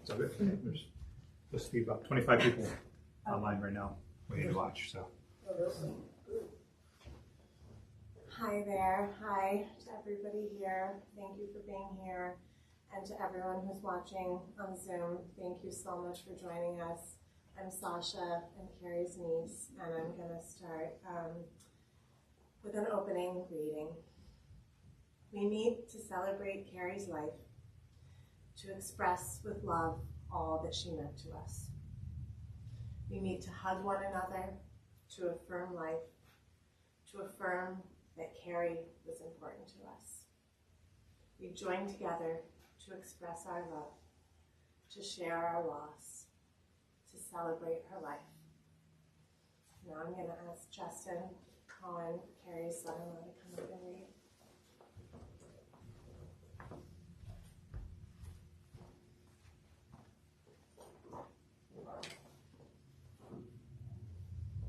So there's supposed to be about 25 people online right now waiting to watch. So. Hi there. Hi to everybody here. Thank you for being here. And to everyone who's watching on Zoom, thank you so much for joining us. I'm Sasha, I'm Cari's niece, and I'm going to start with an opening reading. We meet to celebrate Cari's life, to express with love all that she meant to us. We meet to hug one another, to affirm life, to affirm that Cari was important to us. We join together to express our love, to share our loss, to celebrate her life. Now I'm going to ask Justin, Colin, Cari's son-in-law, to come up and read.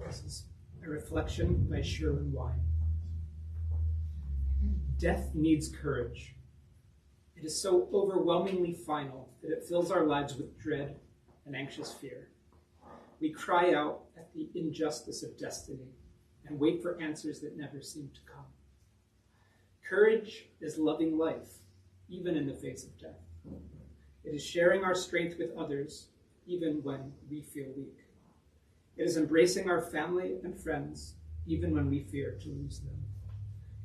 This is a reflection by Sherwin Wine. Death needs courage. It is so overwhelmingly final that it fills our lives with dread and anxious fear. We cry out at the injustice of destiny and wait for answers that never seem to come. Courage is loving life, even in the face of death. It is sharing our strength with others, even when we feel weak. It is embracing our family and friends, even when we fear to lose them.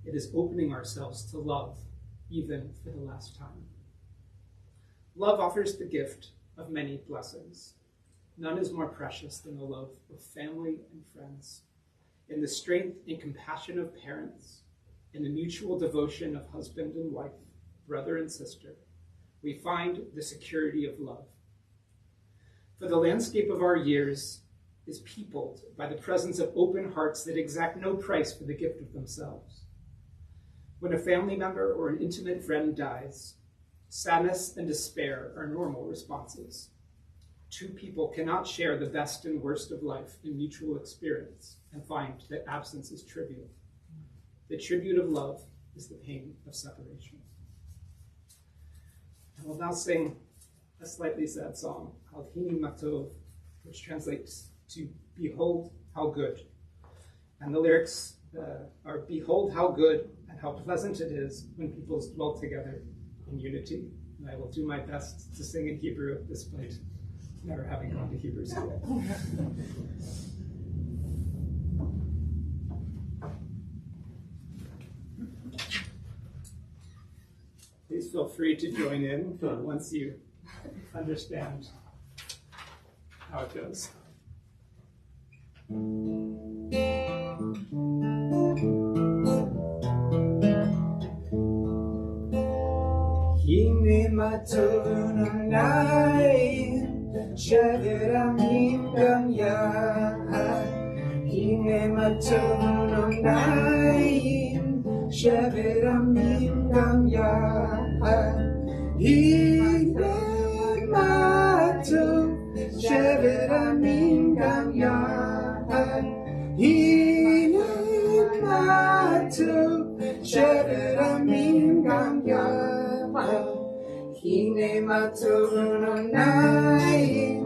It is opening ourselves to love, even for the last time. Love offers the gift of many blessings. None is more precious than the love of family and friends, in the strength and compassion of parents, in the mutual devotion of husband and wife, brother and sister. We find the security of love. For the landscape of our years is peopled by the presence of open hearts that exact no price for the gift of themselves. When a family member or an intimate friend dies, sadness and despair are normal responses. Two people cannot share the best and worst of life in mutual experience and find that absence is trivial. The tribute of love is the pain of separation. I will now sing a slightly sad song called Hini Matov, which translates to Behold How Good. And the lyrics are Behold how good and how pleasant it is when people dwell together in unity. And I will do my best to sing in Hebrew despite never having gone to Hebrew school. Please feel free to join in once you understand how it goes. Hine matun naim shaveramim gam yahad. Hine matun naim shaveramim gam yahad. Hine matun shaveramim gam yahad. Hine matun shaveramim gam yahad. Hine matun naim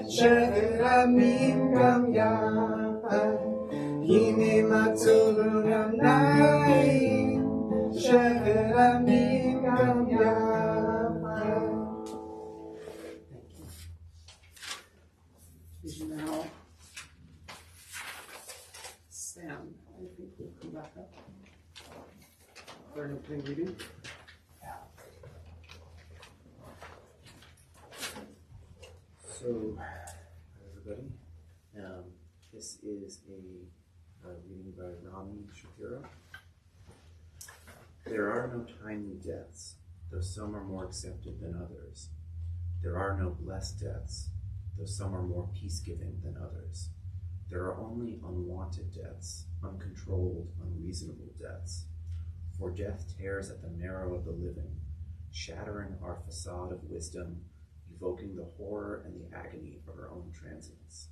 shaveramim gam yahad. Hine matun naim shaveramim gam yahad. Thank you. Now, Sam, I think we'll come back up for an opening reading. So, hi everybody. This is a reading by Rami Shapiro. There are no timely deaths, though some are more accepted than others. There are no blessed deaths, though some are more peace-giving than others. There are only unwanted deaths, uncontrolled, unreasonable deaths. For death tears at the marrow of the living, shattering our facade of wisdom, evoking the horror and the agony of our own transience.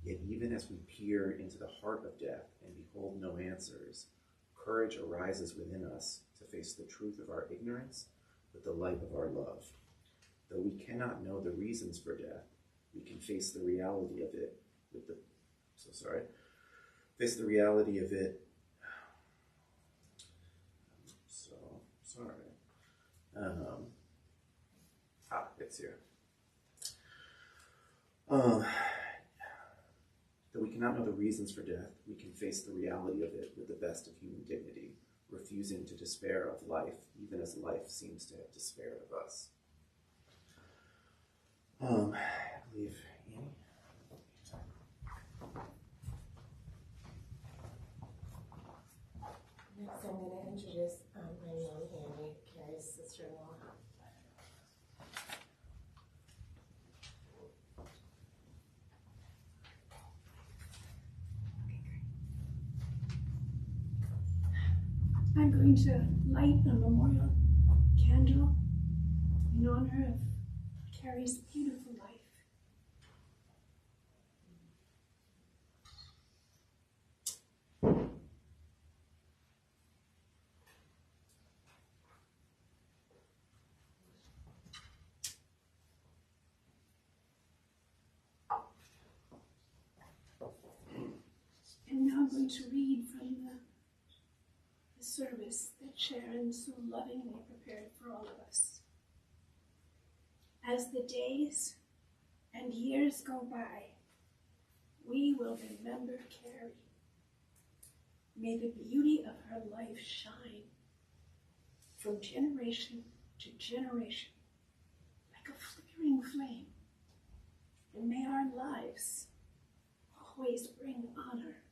Yet even as we peer into the heart of death and behold no answers, courage arises within us to face the truth of our ignorance with the light of our love. Though we cannot know the reasons for death, we can face the reality of it with the, face the reality of it, it's here. Though we cannot know the reasons for death, we can face the reality of it with the best of human dignity, refusing to despair of life, even as life seems to have despaired of us. I believe Annie. Next, I'm going to introduce my mom, Annie, Cari's sister-in-law. I'm going to light a memorial candle in honor of Cari's beautiful life. And now I'm going to read from the service that Sharon so lovingly prepared for all of us. As the days and years go by, we will remember Cari. May the beauty of her life shine from generation to generation like a flickering flame. And may our lives always bring honor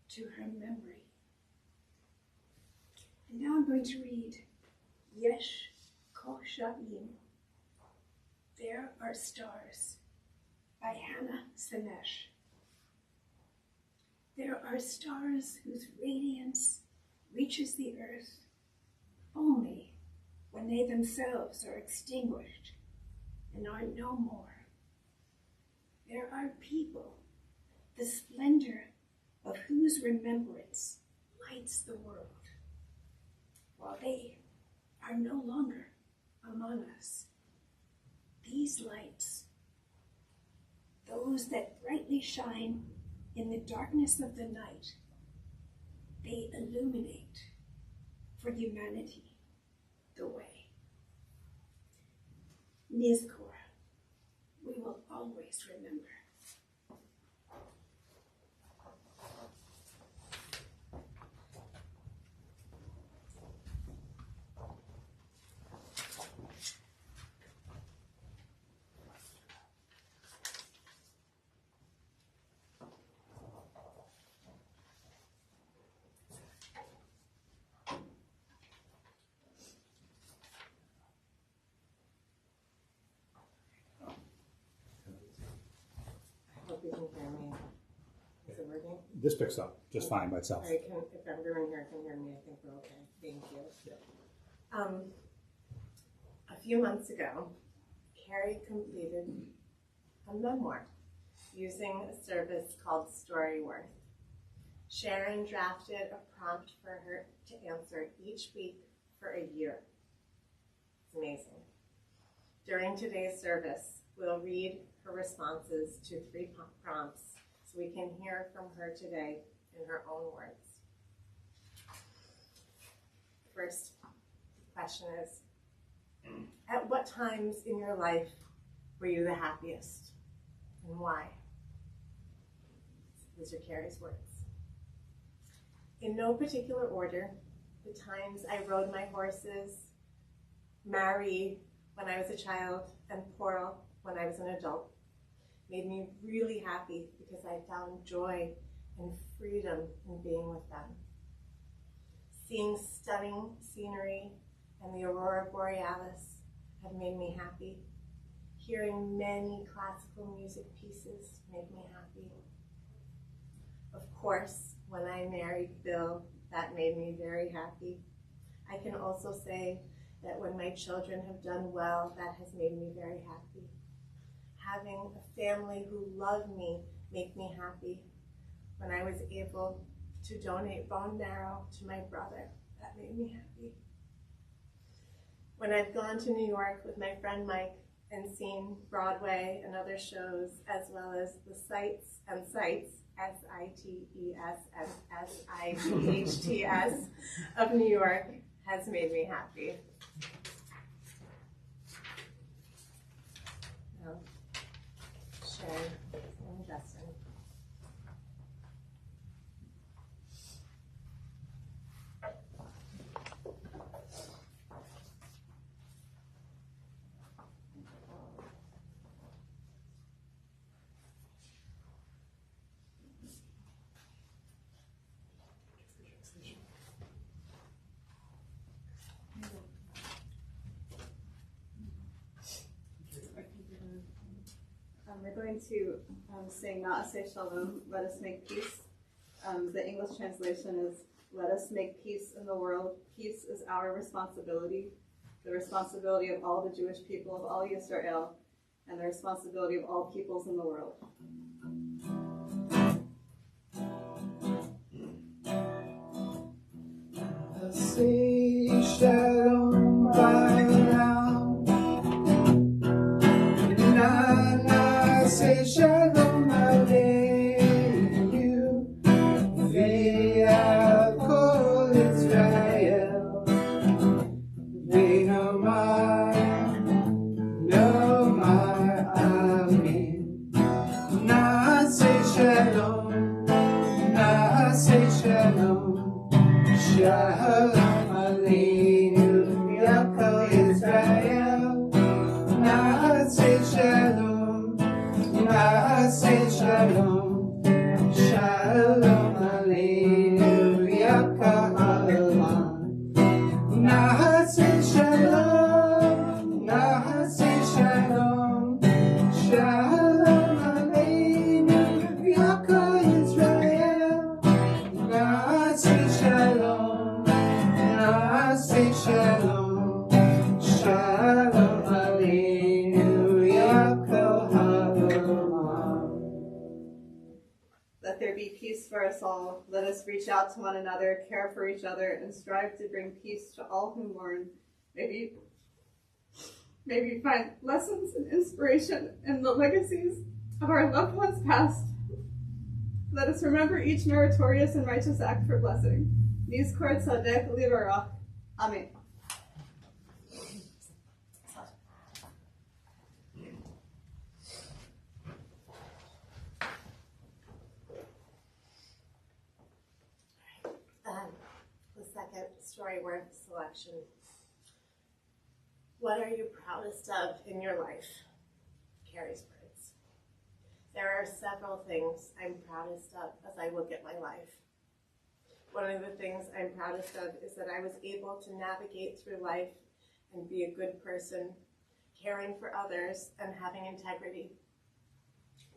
to her memory. And now I'm going to read Yesh Koshavim. There Are Stars by Hannah Senesh. There are stars whose radiance reaches the earth only when they themselves are extinguished and are no more. There are people, the splendor of whose remembrance lights the world, while they are no longer among us. These lights, those that brightly shine in the darkness of the night, they illuminate for humanity the way. Nizkor, we will always remember. I hope you can hear me. Is it working? This picks up just fine by itself. All right, if everyone here can hear me, I think we're okay. Thank you. Yeah. A few months ago, Cari completed a memoir using a service called Storyworth. Sharon drafted a prompt for her to answer each week for a year. It's amazing. During today's service, we'll read her responses to 3 prompts so we can hear from her today in her own words. First question is, at what times in your life were you the happiest, and why? These are Cari's words. In no particular order, the times I rode my horses, Mary when I was a child, and Coral when I was an adult, made me really happy because I found joy and freedom in being with them. Seeing stunning scenery and the aurora borealis have made me happy. Hearing many classical music pieces made me happy. Of course, when I married Bill, that made me very happy. I can also say that when my children have done well, that has made me very happy. Having a family who love me make me happy. When I was able to donate bone marrow to my brother, that made me happy. When I've gone to New York with my friend Mike and seen Broadway and other shows, as well as the sights and sights, S-I-T-E-S and S-I-G-H-T-S of New York has made me happy. Now, Sharon and Justin. We're going to sing Na'aseh Shalom, Let Us Make Peace. The English translation is, let us make peace in the world. Peace is our responsibility, the responsibility of all the Jewish people, of all Yisrael, and the responsibility of all peoples in the world. Say shalom ba'olam, na'aseh shalom aleinu, ve'al kol Israel, ve'nomar amen. Na'aseh shalom, na'aseh shalom. Shalom Aleinu, Yakol Yisrael. Na'aseh shalom, na'aseh shalom. Shalom Aleinu, Yakol Olam. Na'aseh shalom, na'aseh shalom. Shalom Aleinu, Yakol Yisrael. Na'aseh shalom, na'aseh shalom, shalom aleinu, Yakol ha'olam. Let there be peace for us all. Let us reach out to one another, care for each other, and strive to bring peace to all who mourn. Maybe find lessons and inspiration in the legacies of our loved ones past. Let us remember each meritorious and righteous act for blessing. Nizkor tzadek livarach. Amen. The second story word selection. What are you proudest of in your life? Cari's words. There are several things I'm proudest of as I look at my life. One of the things I'm proudest of is that I was able to navigate through life and be a good person, caring for others and having integrity.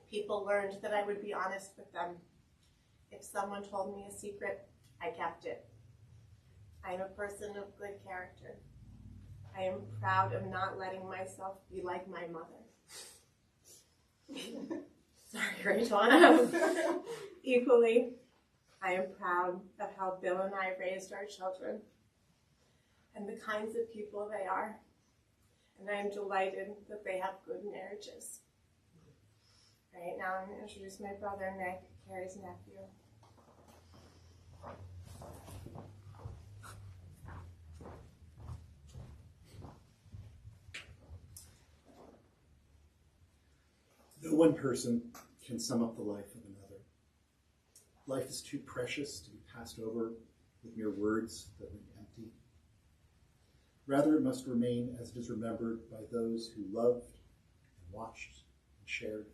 People learned that I would be honest with them. If someone told me a secret, I kept it. I am a person of good character. I am proud of not letting myself be like my mother. Sorry, Rachel. Equally, I am proud of how Bill and I raised our children and the kinds of people they are. And I am delighted that they have good marriages. All right, now I'm going to introduce my brother, Nick, Cari's nephew. No one person can sum up the life of another. Life is too precious to be passed over with mere words that ring empty. Rather, it must remain as it is remembered by those who loved and watched and shared.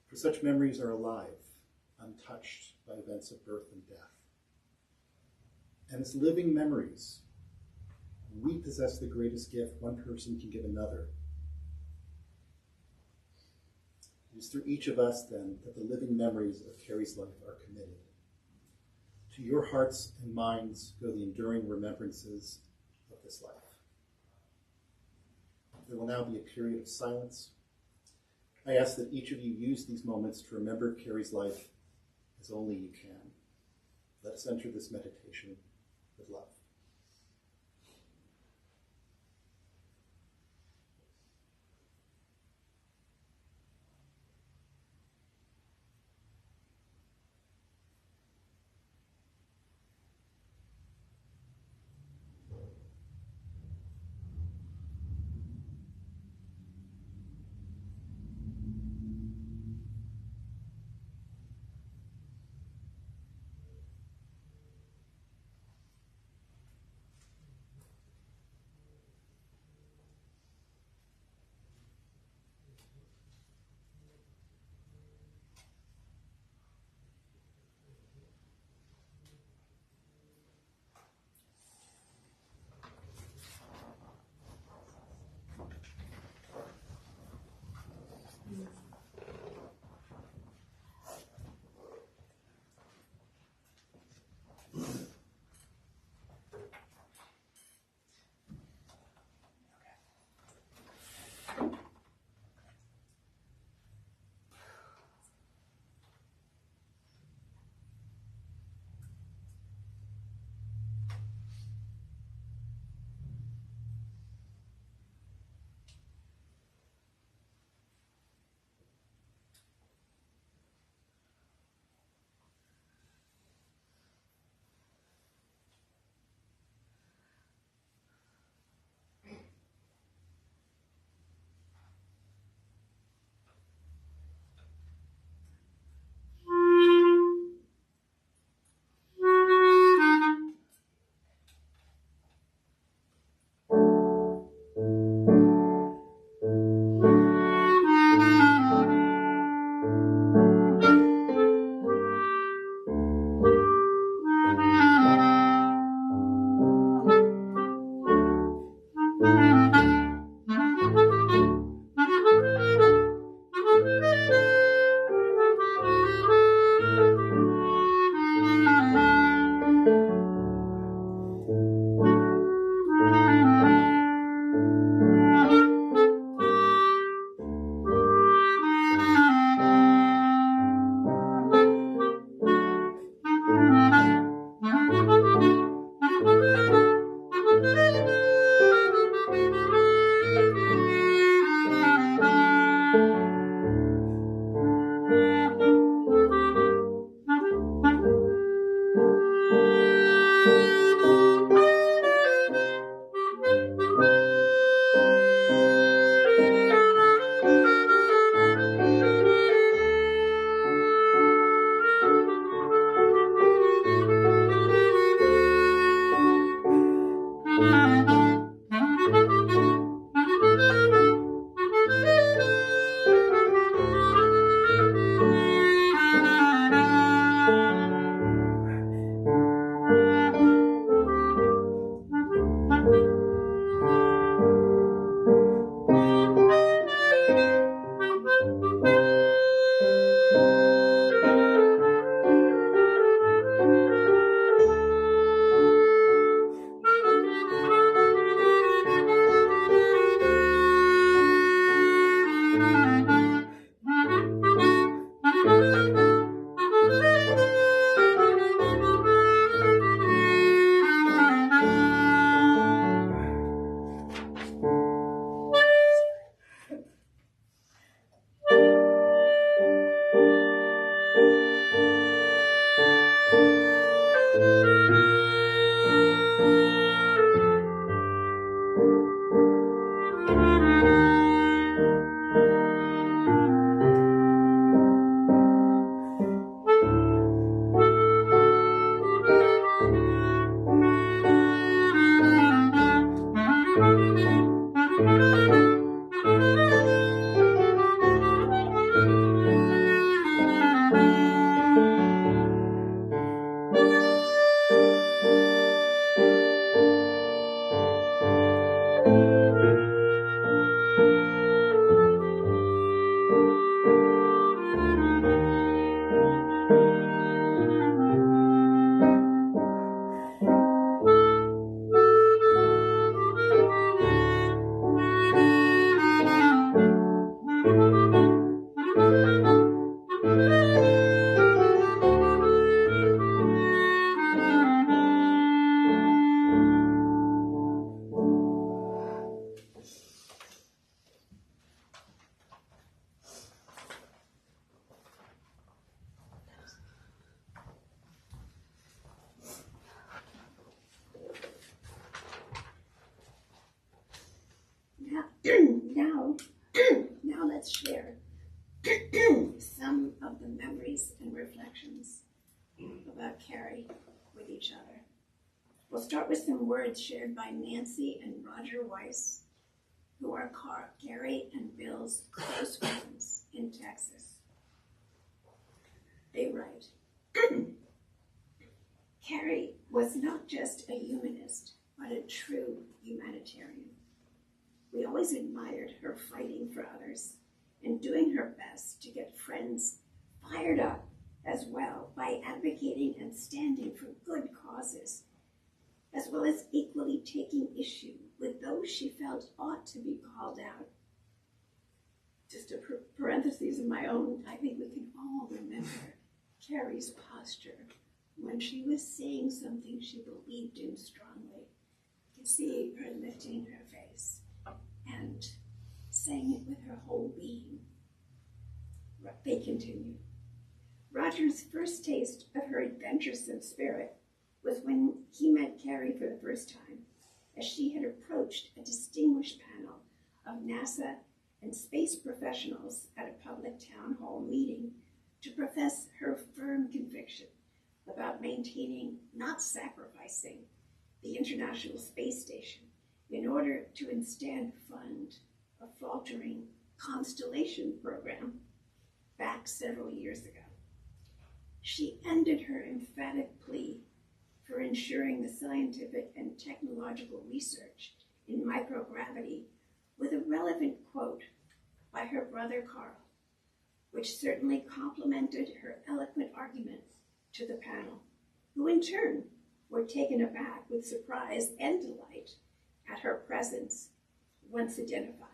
For such memories are alive, untouched by events of birth and death. And as living memories, we possess the greatest gift one person can give another. It is through each of us, then, that the living memories of Cari's life are committed. To your hearts and minds go the enduring remembrances of this life. There will now be a period of silence. I ask that each of you use these moments to remember Cari's life as only you can. Let us enter this meditation with love. Now, now let's share some of the memories and reflections about Cari with each other. We'll start with some words shared by Nancy and Roger Weiss, who are Cari and Bill's close friends in Texas. They write, Cari was not just a humanist, but a true humanitarian. We always admired her fighting for others and doing her best to get friends fired up as well by advocating and standing for good causes, as well as equally taking issue with those she felt ought to be called out. Just a parenthesis of my own, I think we can all remember Cari's posture when she was saying something she believed in strongly. You could see her lifting her face and saying it with her whole being. They continue. Roger's first taste of her adventuresome spirit was when he met Cari for the first time, as she had approached a distinguished panel of NASA and space professionals at a public town hall meeting to profess her firm conviction about maintaining, not sacrificing, the International Space Station in order to instead fund a faltering constellation program back several years ago. She ended her emphatic plea for ensuring the scientific and technological research in microgravity with a relevant quote by her brother Carl, which certainly complemented her eloquent argument to the panel, who in turn were taken aback with surprise and delight at her presence once identified.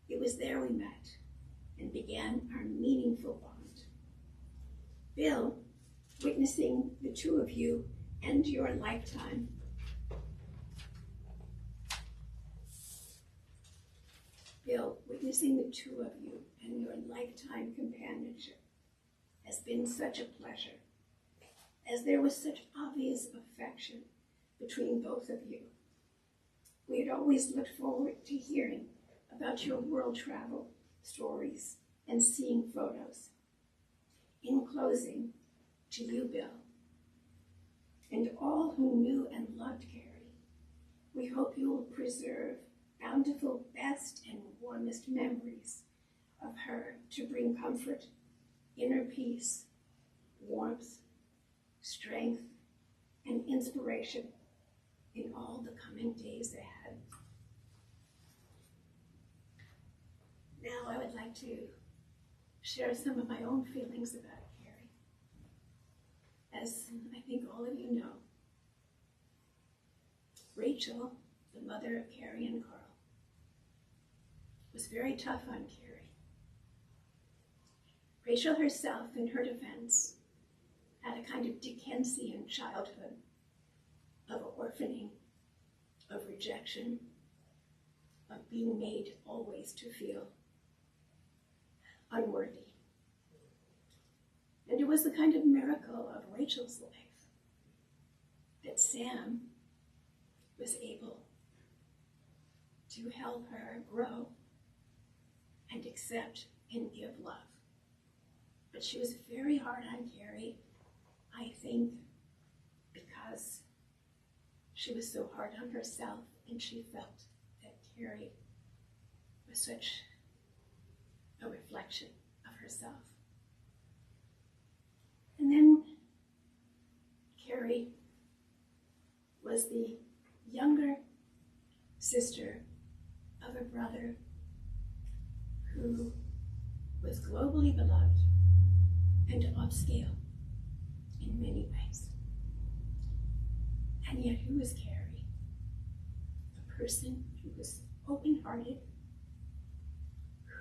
It was there we met and began our meaningful bond. Bill, witnessing the two of you and your lifetime, companionship has been such a pleasure, as there was such obvious affection between both of you. We had always looked forward to hearing about your world travel stories and seeing photos. In closing, to you, Bill, and all who knew and loved Cari, we hope you will preserve bountiful best and warmest memories of her to bring comfort, inner peace, warmth, strength, and inspiration in all the coming days ahead. Now I would like to share some of my own feelings about Cari. As I think all of you know, Rachel, the mother of Cari and Carl, was very tough on Cari. Rachel herself, in her defense, had a kind of Dickensian childhood of orphaning, of rejection, of being made always to feel unworthy. And it was the kind of miracle of Rachel's life that Sam was able to help her grow and accept and give love. But she was very hard on Cari, I think, because she was so hard on herself, and she felt that Cari was such a reflection of herself. And then Cari was the younger sister of a brother who was globally beloved and upscale in many ways. And yet who was Cari? A person who was open-hearted,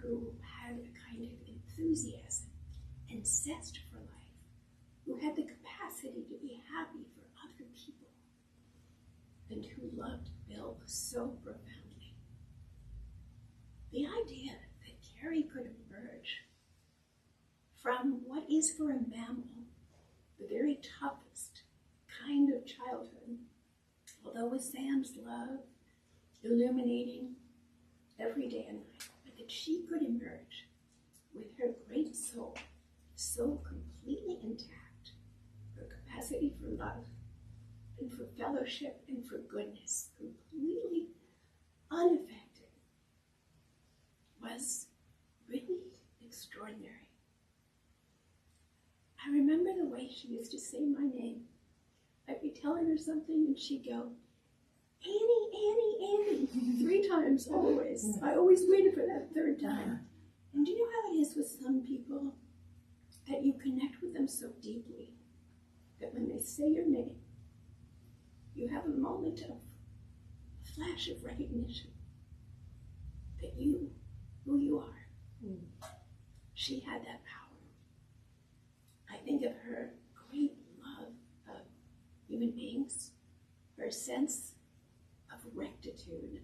who had a kind of enthusiasm and zest for life, who had the capacity to be happy for other people, and who loved Bill so profoundly. The idea that Cari could emerge from what is for a mammal the very toughest kind of childhood, although with Sam's love illuminating every day and night, but that she could emerge with her great soul so completely intact, her capacity for love and for fellowship and for goodness completely unaffected, was really extraordinary. I remember the way she used to say my name. I'd be telling her something and she'd go, Annie, Annie, Annie, 3 times always. I always waited for that 3rd time. And do you know how it is with some people? That you connect with them so deeply that when they say your name, you have a moment of a flash of recognition that you, who you are. She had that power. I think of her great love of human beings, her sense of rectitude,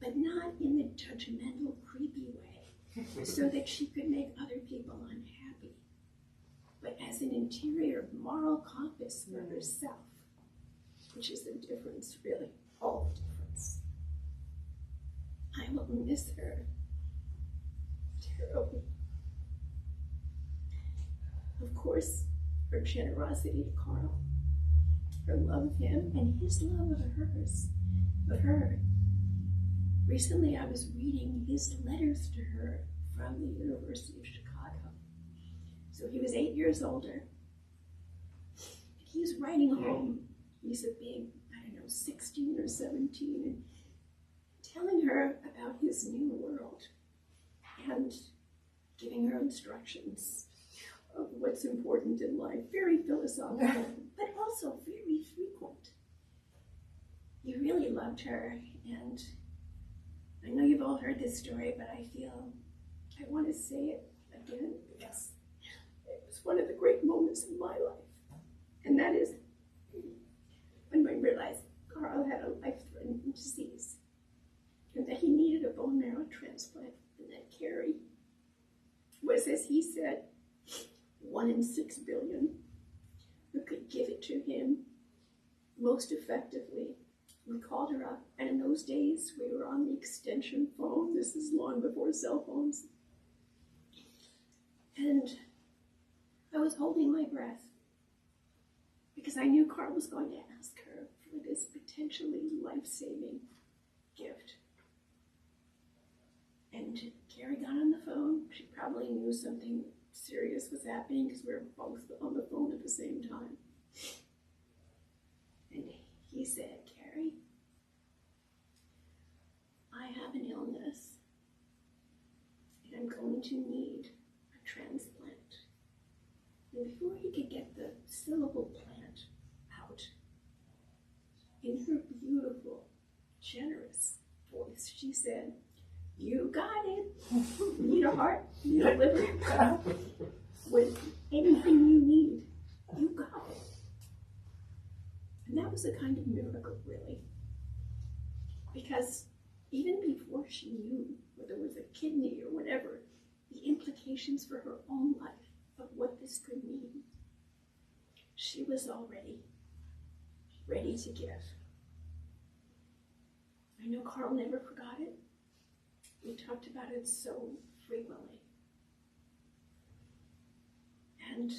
but not in the judgmental, creepy way, so that she could make other people unhappy, but as an interior moral compass for herself, which is the difference, really, all the difference. I will miss her terribly. Of course, her generosity to Carl, her love of him, and his love of her. Recently, I was reading his letters to her from the University of Chicago. So he was 8 years older. He was writing home. He's a big, 16 or 17, and telling her about his new world and giving her instructions of what's important in life. Very philosophical, but also very frequent. He really loved her, and I know you've all heard this story, but I feel I want to say it again because it was one of the great moments of my life. And that is when I realized Carl had a life-threatening disease and that he needed a bone marrow transplant, and that Cari was, as he said, 1 in 6 billion who could give it to him most effectively. We called her up, and in those days we were on the extension phone. This is long before cell phones. And I was holding my breath because I knew Carl was going to ask her for this potentially life-saving gift. And Cari got on the phone. She probably knew something serious was happening because we were both on the phone at the same time. And he said, Cari, I have an illness and I'm going to need a transplant. And before he could get the syllable plant out, in her beautiful, generous voice, she said, you got it. You need a heart, you need a liver. With anything you need, you got it. And that was a kind of miracle, really. Because even before she knew whether it was a kidney or whatever, the implications for her own life of what this could mean, she was already ready to give. I know Carl never forgot it. We talked about it so frequently. And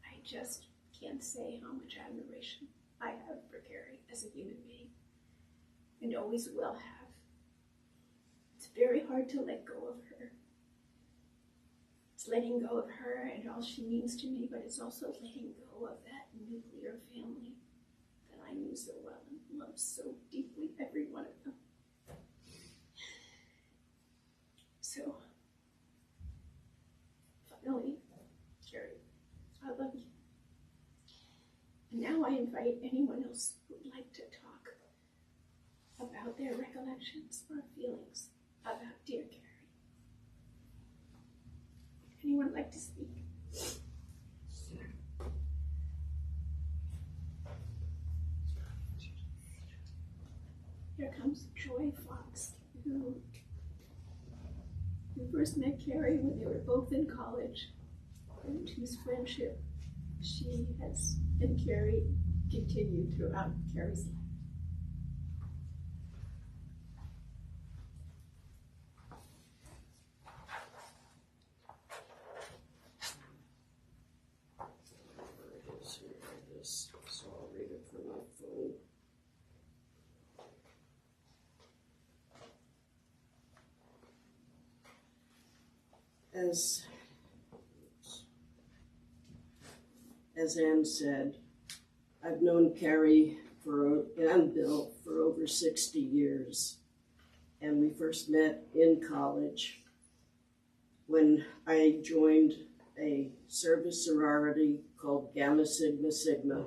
I just can't say how much admiration I have for Cari as a human being, and always will have. It's very hard to let go of her. It's letting go of her and all she means to me, but it's also letting go of that nuclear family that I knew so well and loved so deeply, every one of them. So, finally, Cari, I love you. And now I invite anyone else who would like to talk about their recollections or feelings about dear Cari. Anyone like to speak? Here comes Joy Fox, who first met Cari when they were both in college, and whose friendship she has and Cari continued throughout Cari's life. As Anne said, I've known Cari and Bill for over 60 years. And we first met in college when I joined a service sorority called Gamma Sigma Sigma.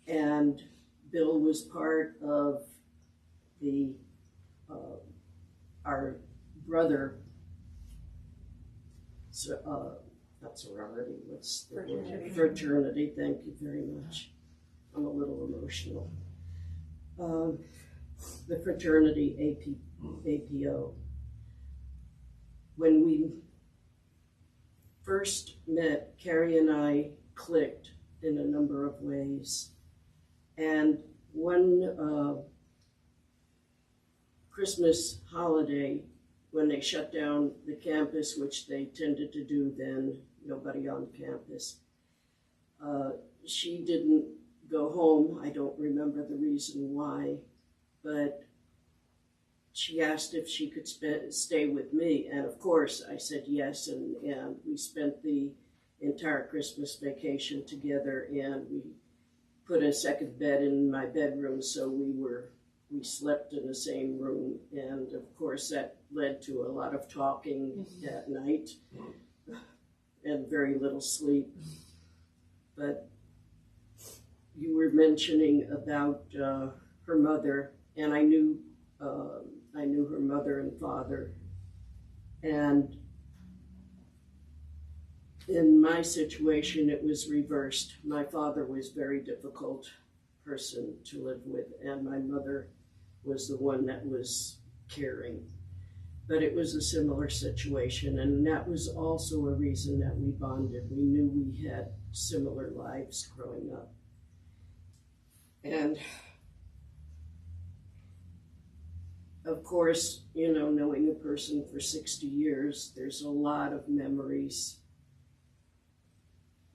And Bill was part of our brother, not sorority, what's the word? Fraternity, thank you very much. I'm a little emotional. The fraternity APO. When we first met, Cari and I clicked in a number of ways. And one Christmas holiday, when they shut down the campus, which they tended to do then, nobody on campus, she didn't go home. I don't remember the reason why, but she asked if she could stay with me. And of course, I said yes, and we spent the entire Christmas vacation together, and we put a second bed in my bedroom, so we slept in the same room. And of course, that led to a lot of talking at night and very little sleep. But you were mentioning about her mother, and I knew her mother and father. And in my situation, it was reversed. My father was a very difficult person to live with, and my mother was the one that was caring. But it was a similar situation, and that was also a reason that we bonded. We knew we had similar lives growing up. And of course, knowing a person for 60 years, there's a lot of memories.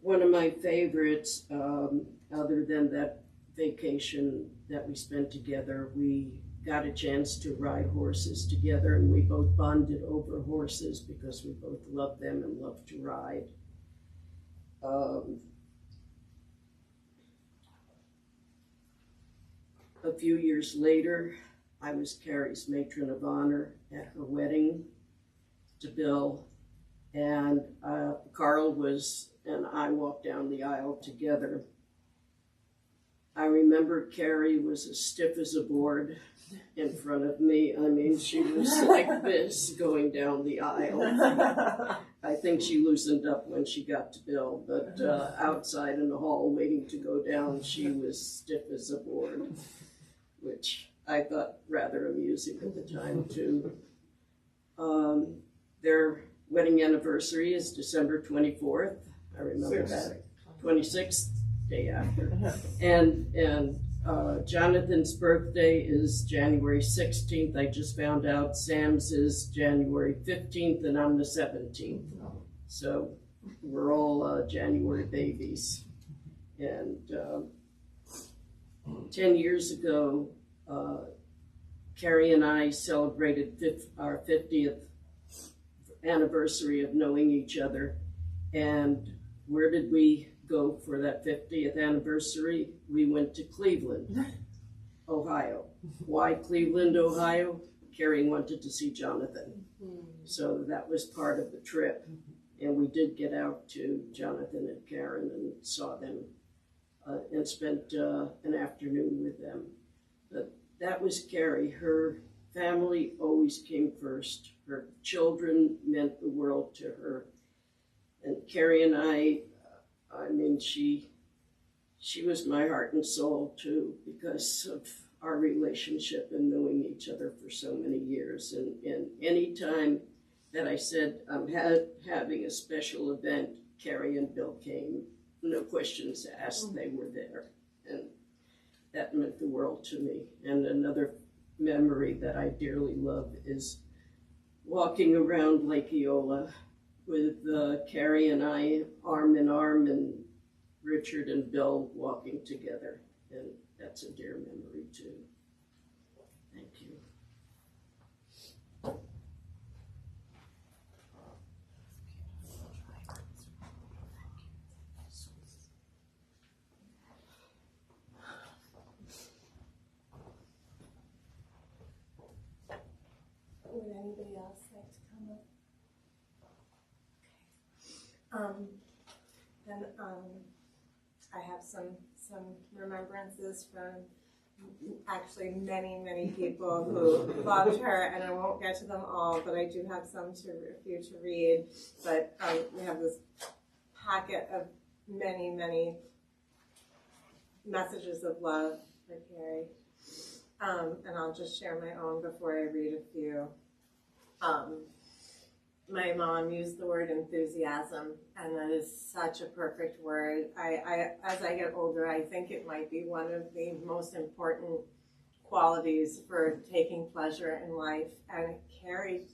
One of my favorites, other than that vacation that we spent together, we got a chance to ride horses together, and we both bonded over horses because we both loved them and loved to ride. A few years later, I was Cari's matron of honor at her wedding to Bill, and Carl and I walked down the aisle together. I remember Cari was as stiff as a board in front of me. I mean, she was like this going down the aisle. I think she loosened up when she got to Bill, but outside in the hall waiting to go down, she was stiff as a board, which I thought rather amusing at the time too. Their wedding anniversary is December 24th. I remember that. 26th, day after. And Jonathan's birthday is January 16th. I just found out Sam's is January 15th, and I'm the 17th. So we're all January babies. And 10 years ago, Cari and I celebrated our 50th anniversary of knowing each other. And where did we go for that 50th anniversary? We went to Cleveland, Ohio. Why Cleveland, Ohio? Cari wanted to see Jonathan. So that was part of the trip. And we did get out to Jonathan and Karen and saw them and spent an afternoon with them. But that was Cari. Her family always came first. Her children meant the world to her. And Cari and I mean, she was my heart and soul too, because of our relationship and knowing each other for so many years. And any time that I said I'm having a special event, Cari and Bill came. No questions asked, they were there. And that meant the world to me. And another memory that I dearly love is walking around Lake Eola with Cari and I arm in arm, and Richard and Bill walking together. And that's a dear memory too. Thank you. Then I have some remembrances from actually many people who loved her, and I won't get to them all, but I do have some for you to read. But we have this packet of many messages of love for Cari. And I'll just share my own before I read a few. My mom used the word enthusiasm, and that is such a perfect word. As I get older, I think it might be one of the most important qualities for taking pleasure in life. And Cari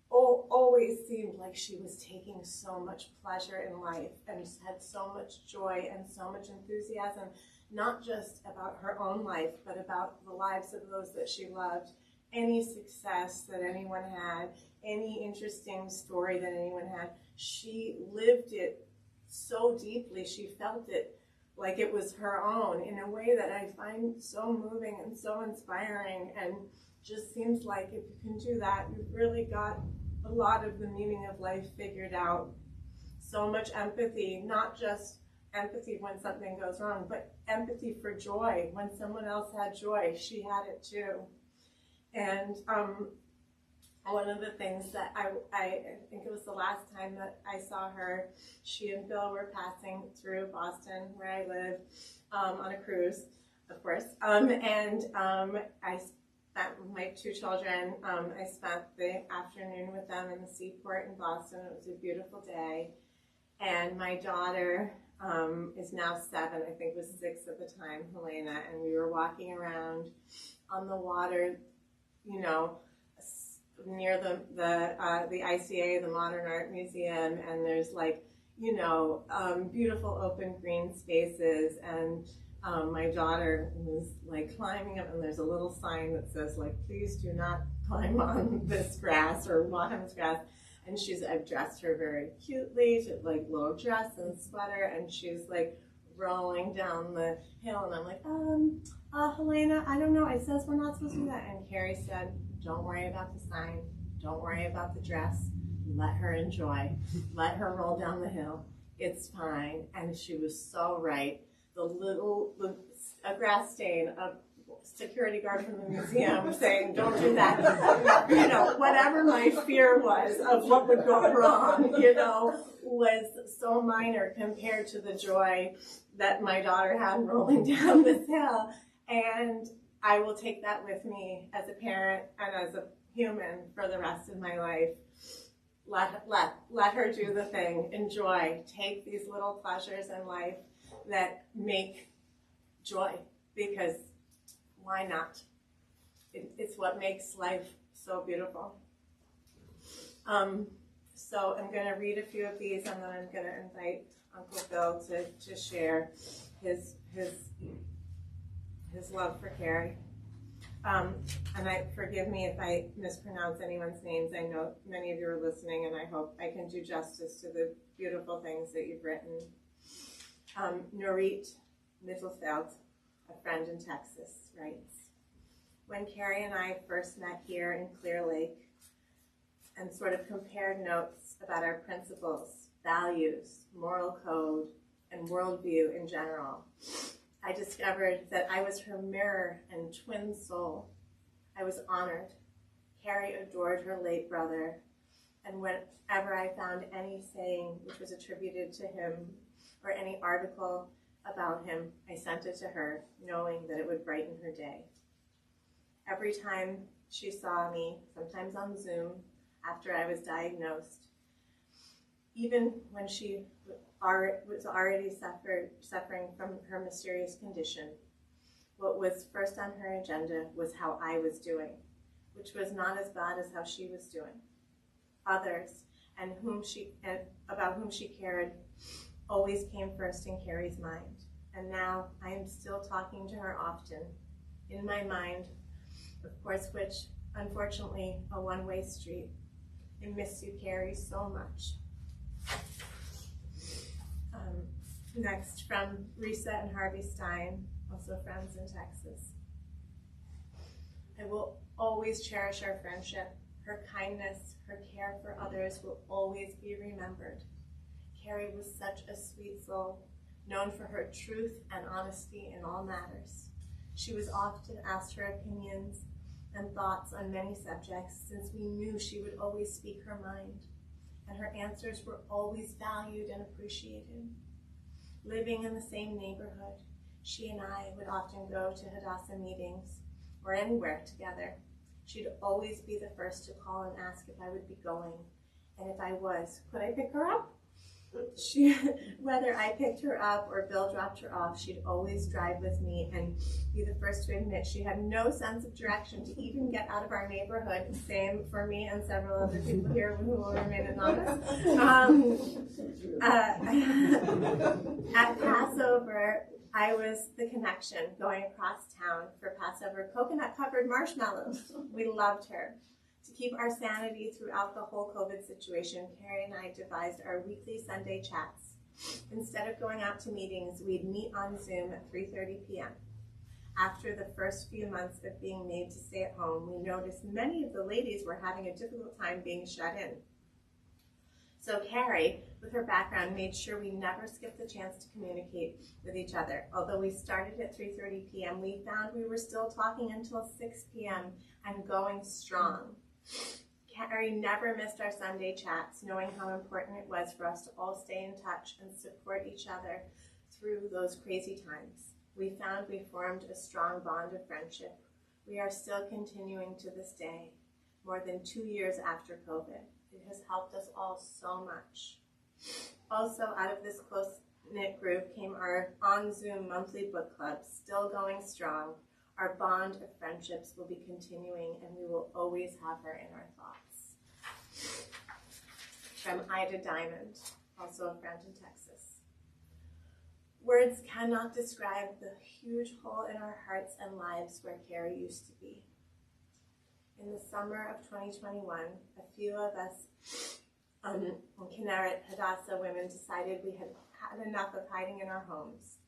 always seemed like she was taking so much pleasure in life and had so much joy and so much enthusiasm, not just about her own life, but about the lives of those that she loved. Any success that anyone had, any interesting story that anyone had, she lived it so deeply. She felt it like it was her own in a way that I find so moving and so inspiring, and just seems like if you can do that, you've really got a lot of the meaning of life figured out. So much empathy, not just empathy when something goes wrong, but empathy for joy. When someone else had joy, she had it too. And one of the things that I think it was the last time that I saw her, she and Bill were passing through Boston, where I live, on a cruise, of course. I spent my two children, I spent the afternoon with them in the seaport in Boston. It was a beautiful day. And my daughter is now 7, I think was 6 at the time, Helena, and we were walking around on the water, you know, near the ICA, the Modern Art Museum, and there's like, you know, beautiful open green spaces, and my daughter was like climbing up, and there's a little sign that says like, please do not climb on this grass or walk on this grass. And I've dressed her very cutely, to like little dress and sweater, and she's like rolling down the hill, and I'm like, Helena, I don't know, it says we're not supposed to do that. And Cari said, don't worry about the sign, don't worry about the dress, let her enjoy, let her roll down the hill, it's fine. And she was so right. A grass stain, a security guard from the museum saying, don't do that. You know, whatever my fear was of what would go wrong, you know, was so minor compared to the joy that my daughter had rolling down this hill. And I will take that with me as a parent and as a human for the rest of my life. Let her do the thing, enjoy, take these little pleasures in life that make joy, because why not? It's what makes life so beautiful. So I'm going to read a few of these, and then I'm going to invite Uncle Bill to share his love for Cari. And forgive me if I mispronounce anyone's names. I know many of you are listening, and I hope I can do justice to the beautiful things that you've written. Norit Mittelfeld, a friend in Texas, writes, when Cari and I first met here in Clear Lake and sort of compared notes about our principles, values, moral code, and worldview in general, I discovered that I was her mirror and twin soul. I was honored. Cari adored her late brother, and whenever I found any saying which was attributed to him or any article about him, I sent it to her, knowing that it would brighten her day. Every time she saw me, sometimes on Zoom, after I was diagnosed, even when she was already suffering from her mysterious condition, what was first on her agenda was how I was doing, which was not as bad as how she was doing. Others, and about whom she cared, always came first in Cari's mind. And now I am still talking to her often, in my mind, of course, which, unfortunately, a one-way street. I miss you, Cari, so much. Next, from Risa and Harvey Stein, also friends in Texas. I will always cherish our friendship. Her kindness, her care for others will always be remembered. Cari was such a sweet soul, known for her truth and honesty in all matters. She was often asked her opinions and thoughts on many subjects, since we knew she would always speak her mind, and her answers were always valued and appreciated. Living in the same neighborhood, she and I would often go to Hadassah meetings or anywhere together. She'd always be the first to call and ask if I would be going, and if I was, could I pick her up? Whether I picked her up or Bill dropped her off, she'd always drive with me and be the first to admit she had no sense of direction to even get out of our neighborhood. Same for me and several other people here who will remain anonymous. At Passover, I was the connection going across town for Passover coconut-covered marshmallows. We loved her. To keep our sanity throughout the whole COVID situation, Cari and I devised our weekly Sunday chats. Instead of going out to meetings, we'd meet on Zoom at 3:30 p.m. After the first few months of being made to stay at home, we noticed many of the ladies were having a difficult time being shut in. So Cari, with her background, made sure we never skipped the chance to communicate with each other. Although we started at 3:30 p.m., we found we were still talking until 6 p.m. and going strong. Cari never missed our Sunday chats, knowing how important it was for us to all stay in touch and support each other through those crazy times. We found we formed a strong bond of friendship. We are still continuing to this day, more than 2 years after COVID. It has helped us all so much. Also, out of this close-knit group came our on-Zoom monthly book club, still going strong. Our bond of friendships will be continuing, and we will always have her in our thoughts. From Ida Diamond, also a friend in Texas. Words cannot describe the huge hole in our hearts and lives where Cari used to be. In the summer of 2021, a few of us in Kinneret Hadassah women decided we had had enough of hiding in our homes.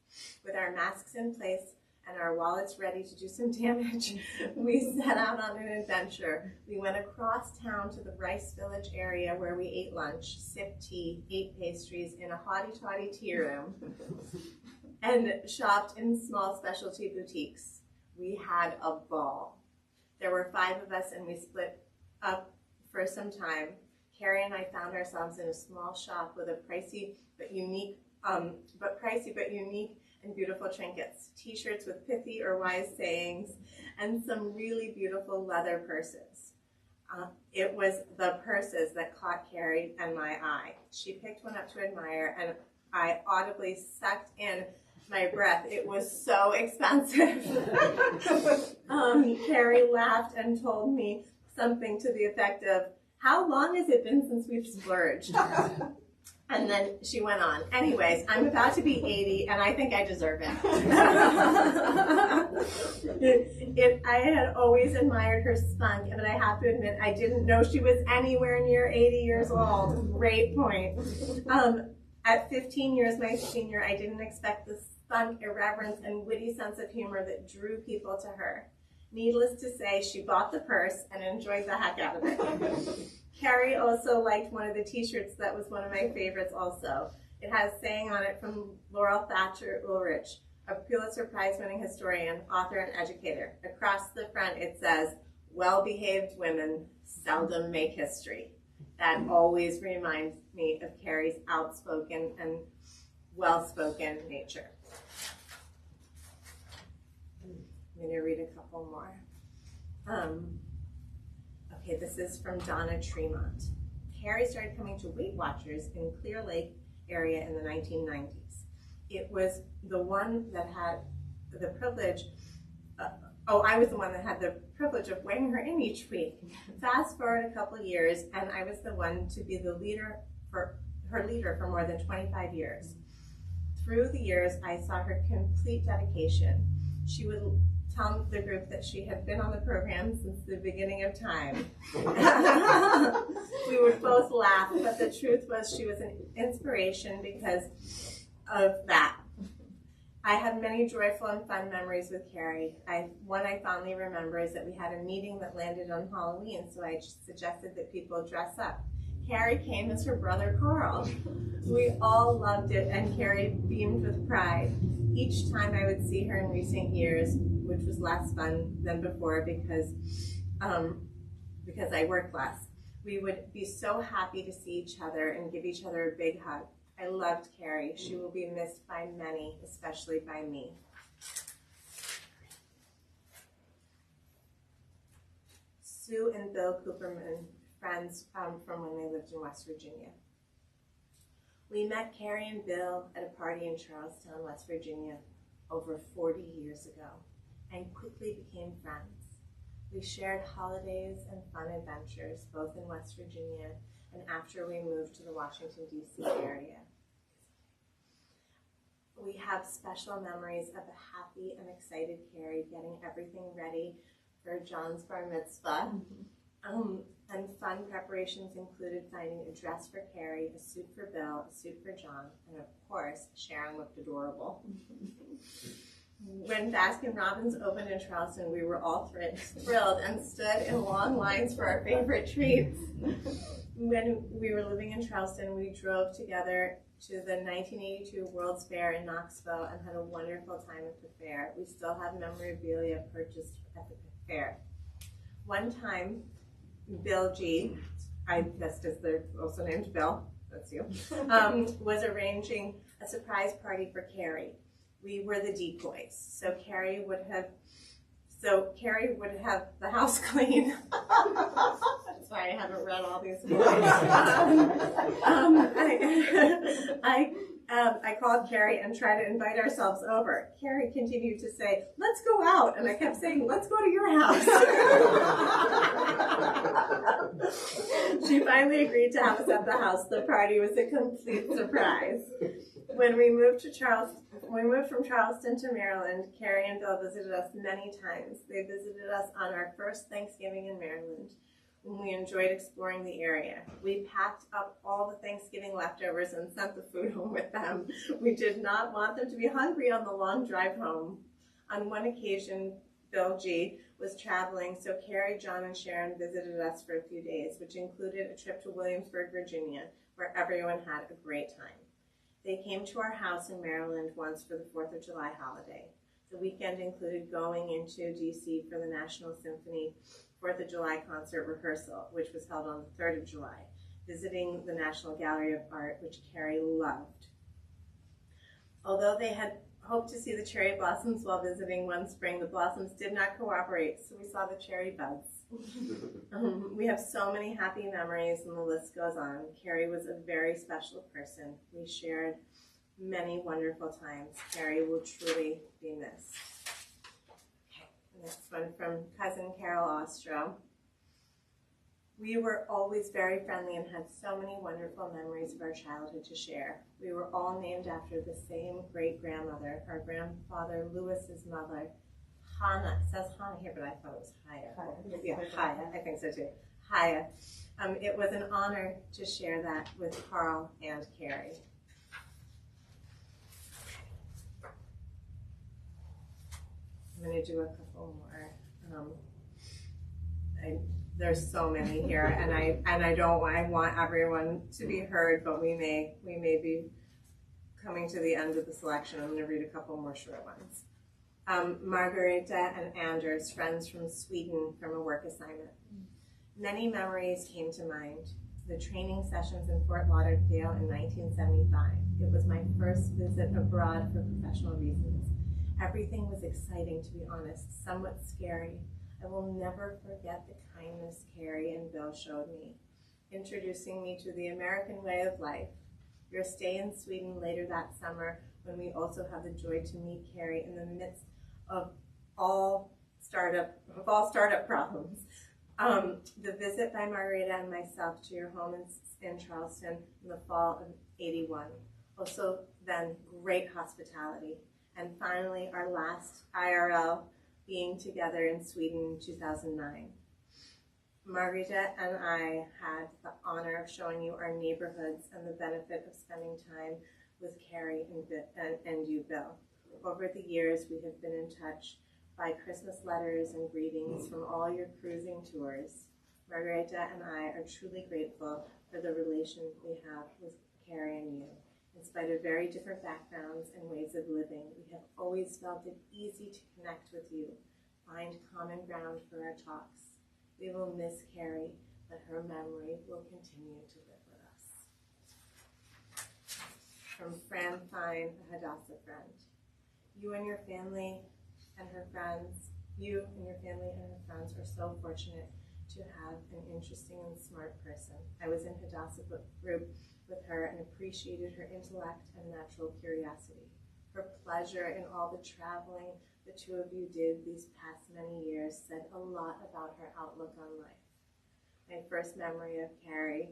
With our masks in place and our wallets ready to do some damage, we set out on an adventure. We went across town to the Rice Village area where we ate lunch, sipped tea, ate pastries in a haughty-taughty tea room, and shopped in small specialty boutiques. We had a ball. There were 5 of us, and we split up for some time. Cari and I found ourselves in a small shop with a pricey but unique and beautiful trinkets, t-shirts with pithy or wise sayings, and some really beautiful leather purses. It was the purses that caught Cari and my eye. She picked one up to admire, and I audibly sucked in my breath. It was so expensive. Cari laughed and told me something to the effect of, "How long has it been since we've splurged?" And then she went on. Anyways, I'm about to be 80, and I think I deserve it. I had always admired her spunk, but I have to admit, I didn't know she was anywhere near 80 years old. Great point. At 15 years my senior, I didn't expect the spunk, irreverence, and witty sense of humor that drew people to her. Needless to say, she bought the purse and enjoyed the heck out of it. Cari also liked one of the t-shirts that was one of my favorites also. It has saying on it from Laurel Thatcher Ulrich, a Pulitzer Prize-winning historian, author, and educator. Across the front it says, "Well-behaved women seldom make history." That always reminds me of Cari's outspoken and well-spoken nature. I'm going to read a couple more. Okay, this is from Donna Tremont. Cari started coming to Weight Watchers in Clear Lake area in the 1990s. It was the one that had the privilege, I was the one that had the privilege of weighing her in each week. Fast forward a couple years, and I was the one to be the leader for her leader for more than 25 years. Through the years, I saw her complete dedication. She would tell the group that she had been on the program since the beginning of time. We would both laugh, but the truth was she was an inspiration because of that. I have many joyful and fun memories with Cari. One I fondly remember is that we had a meeting that landed on Halloween, so I just suggested that people dress up. Cari came as her brother Carl. We all loved it, and Cari beamed with pride. Each time I would see her in recent years, which was less fun than before because I worked less, we would be so happy to see each other and give each other a big hug. I loved Cari. She will be missed by many, especially by me. Sue and Bill Cooperman, friends from when they lived in West Virginia. We met Cari and Bill at a party in Charlestown, West Virginia, over 40 years ago, and quickly became friends. We shared holidays and fun adventures, both in West Virginia and after we moved to the Washington, D.C. area. We have special memories of a happy and excited Cari getting everything ready for John's bar mitzvah. And fun preparations included finding a dress for Cari, a suit for Bill, a suit for John, and of course, Sharon looked adorable. When Baskin Robbins opened in Charleston, we were all thrilled and stood in long lines for our favorite treats. When we were living in Charleston, we drove together to the 1982 World's Fair in Knoxville and had a wonderful time at the fair. We still have memorabilia purchased at the fair. One time, Bill G, I guess because they're also named Bill, that's you, was arranging a surprise party for Cari. We were the decoys, so Cari would have the house clean. That's why I haven't read all these books. I called Cari and tried to invite ourselves over. Cari continued to say, "Let's go out," and I kept saying, "Let's go to your house." She finally agreed to have us at the house. The party was a complete surprise. When we moved from Charleston to Maryland, Cari and Bill visited us many times. They visited us on our first Thanksgiving in Maryland, when we enjoyed exploring the area. We packed up all the Thanksgiving leftovers and sent the food home with them. We did not want them to be hungry on the long drive home. On one occasion, Bill G was traveling, so Cari, John, and Sharon visited us for a few days, which included a trip to Williamsburg, Virginia, where everyone had a great time. They came to our house in Maryland once for the 4th of July holiday. The weekend included going into D.C. for the National Symphony 4th of July concert rehearsal, which was held on the 3rd of July, visiting the National Gallery of Art, which Cari loved. Although they had hoped to see the cherry blossoms while visiting one spring, the blossoms did not cooperate, so we saw the cherry buds. We have so many happy memories, and the list goes on. Cari was a very special person. We shared many wonderful times. Cari will truly be missed. Okay, the next one from cousin Carol Ostro. We were always very friendly and had so many wonderful memories of our childhood to share. We were all named after the same great-grandmother. Our grandfather, Lewis's mother, Hannah. It says Hannah here, but I thought it was Haya. Yeah, Haya. I think so too. Haya. It was an honor to share that with Carl and Cari. I'm going to do a couple more. There's so many here, and I want everyone to be heard, but we may be coming to the end of the selection. I'm going to read a couple more short ones. Margareta and Anders, friends from Sweden from a work assignment. Many memories came to mind. The training sessions in Fort Lauderdale in 1975. It was my first visit abroad for professional reasons. Everything was exciting, to be honest, somewhat scary. I will never forget the kindness Cari and Bill showed me, introducing me to the American way of life. Your stay in Sweden later that summer, when we also have the joy to meet Cari in the midst of all startup problems. The visit by Margareta and myself to your home in Charleston in the fall of '81. Also then great hospitality. And finally, our last IRL being together in Sweden in 2009. Margareta and I had the honor of showing you our neighborhoods and the benefit of spending time with Cari and you, Bill. Over the years, we have been in touch by Christmas letters and greetings from all your cruising tours. Margareta and I are truly grateful for the relation we have with Cari and you. In spite of very different backgrounds and ways of living, we have always felt it easy to connect with you, find common ground for our talks. We will miss Cari, but her memory will continue to live with us. From Fran Fine, a Hadassah friend. You and your family and her friends are so fortunate to have an interesting and smart person. I was in Hadassah book group with her and appreciated her intellect and natural curiosity. Her pleasure in all the traveling the two of you did these past many years said a lot about her outlook on life. My first memory of Cari,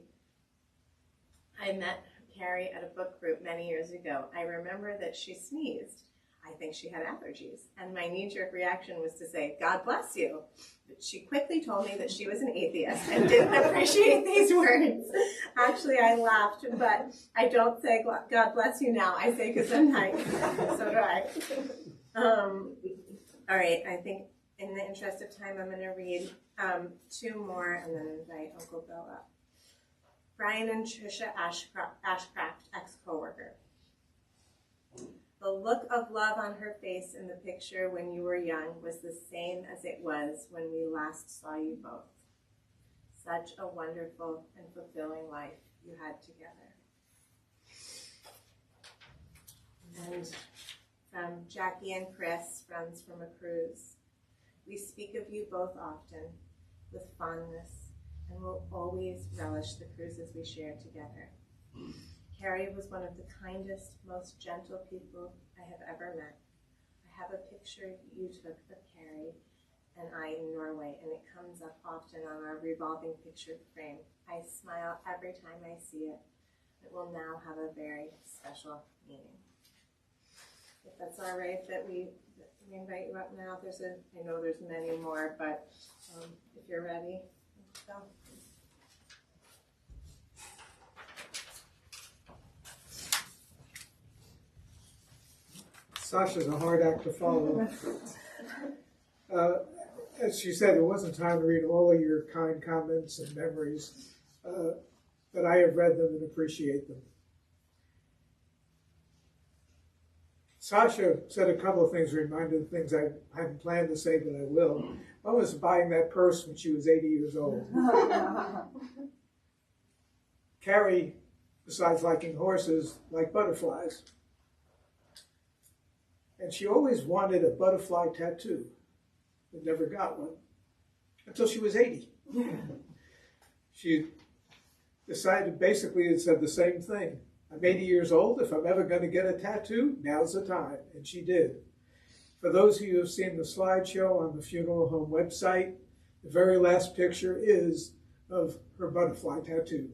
I met Cari at a book group many years ago. I remember that she sneezed. I think she had allergies, and my knee-jerk reaction was to say, "God bless you." But she quickly told me that she was an atheist and didn't appreciate these words. Actually, I laughed, but I don't say "God bless you" now. I say "Gesundheit." So do I. All right, I think in the interest of time, I'm going to read two more and then invite Uncle Bill up. Brian and Tricia Ashcraft, ex-coworker. The look of love on her face in the picture when you were young was the same as it was when we last saw you both. Such a wonderful and fulfilling life you had together. And from Jackie and Chris, friends from a cruise. We speak of you both often with fondness and will always relish the cruises we share together. Cari was one of the kindest, most gentle people I have ever met. I have a picture you took of Cari and I in Norway, and it comes up often on our revolving picture frame. I smile every time I see it. It will now have a very special meaning. If that's all right, that we invite you up now. I know there's many more, but if you're ready, let's go. Sasha's a hard act to follow. As she said, there wasn't time to read all of your kind comments and memories, but I have read them and appreciate them. Sasha said a couple of things, reminded of things I hadn't planned to say, but I will. One was buying that purse when she was 80 years old. Cari, besides liking horses, liked butterflies. And she always wanted a butterfly tattoo, but never got one until she was 80. She decided, basically, it said the same thing. I'm 80 years old. If I'm ever going to get a tattoo, now's the time. And she did. For those of you who have seen the slideshow on the funeral home website, the very last picture is of her butterfly tattoo.